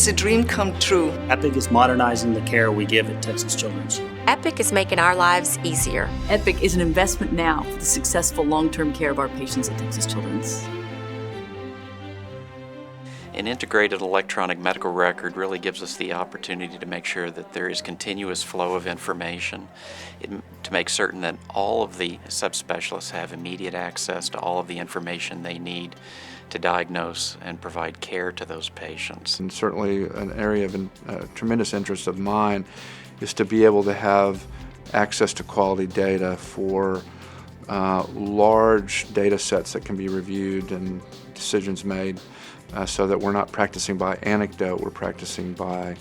is a dream come true. Epic is modernizing the care we give at Texas Children's. Epic is making our lives easier. Epic is an investment now for the successful long-term care of our patients at Texas Children's. An integrated electronic medical record really gives us the opportunity to make sure that there is continuous flow of information, to make certain that all of the subspecialists have immediate access to all of the information they need to diagnose and provide care to those patients. And certainly an area of tremendous interest of mine is to be able to have access to quality data for large data sets that can be reviewed and decisions made, so that we're not practicing by anecdote, we're practicing by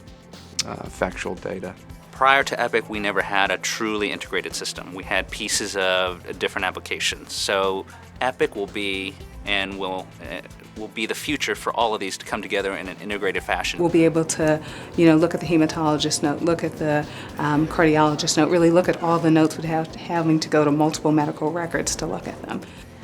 factual data. Prior to Epic, we never had a truly integrated system. We had pieces of different applications. So Epic will be and will be the future for all of these to come together in an integrated fashion. We'll be able to, look at the hematologist note, look at the cardiologist note, really look at all the notes without having to go to multiple medical records to look at them.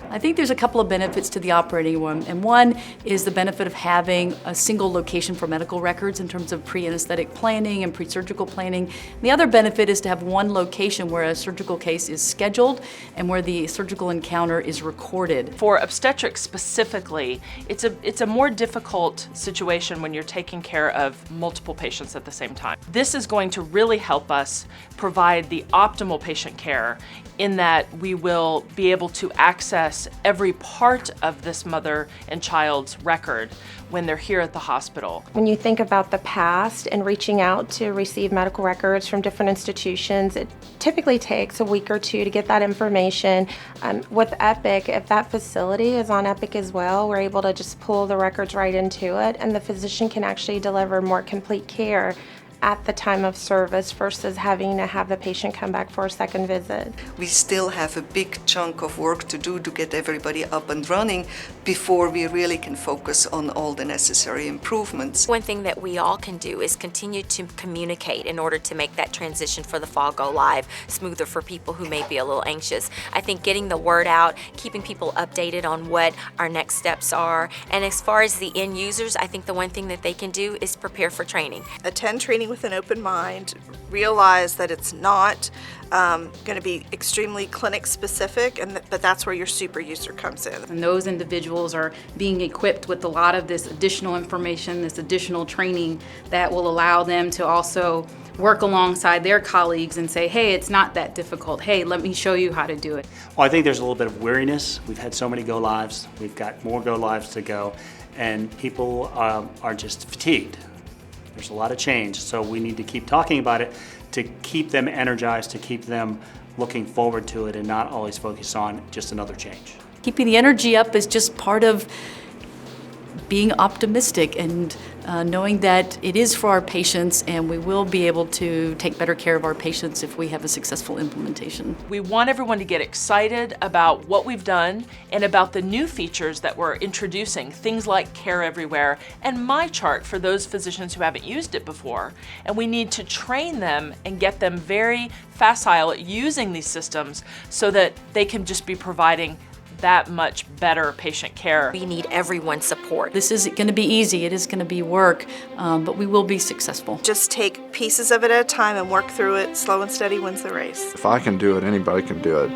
I think there's a couple of benefits to the operating room, and one is the benefit of having a single location for medical records in terms of pre-anesthetic planning and pre-surgical planning. The other benefit is to have one location where a surgical case is scheduled and where the surgical encounter is recorded. For obstetrics specifically, it's a more difficult situation when you're taking care of multiple patients at the same time. This is going to really help us provide the optimal patient care in that we will be able to access every part of this mother and child's record when they're here at the hospital. When you think about the past and reaching out to receive medical records from different institutions, it typically takes a week or two to get that information. With Epic, if that facility is on Epic as well, we're able to just pull the records right into it, and the physician can actually deliver more complete care at the time of service versus having to have the patient come back for a second visit. We still have a big chunk of work to do to get everybody up and running before we really can focus on all the necessary improvements. One thing that we all can do is continue to communicate in order to make that transition for the fall go live smoother for people who may be a little anxious. I think getting the word out, keeping people updated on what our next steps are, and as far as the end users, I think the one thing that they can do is prepare for training. Attend training with an open mind, realize that it's not going to be extremely clinic specific, but that's where your super user comes in. And those individuals are being equipped with a lot of this additional information, this additional training that will allow them to also work alongside their colleagues and say, hey, it's not that difficult. Hey, let me show you how to do it. Well, I think there's a little bit of weariness. We've had so many go-lives. We've got more go-lives to go, and people are just fatigued. There's a lot of change, so we need to keep talking about it to keep them energized, to keep them looking forward to it and not always focus on just another change. Keeping the energy up is just part of being optimistic and knowing that it is for our patients, and we will be able to take better care of our patients if we have a successful implementation. We want everyone to get excited about what we've done and about the new features that we're introducing, things like Care Everywhere and MyChart for those physicians who haven't used it before. And we need to train them and get them very facile at using these systems so that they can just be providing that much better patient care. We need everyone's support. This isn't going to be easy, it is going to be work, but we will be successful. Just take pieces of it at a time and work through it. Slow and steady wins the race. If I can do it, anybody can do it.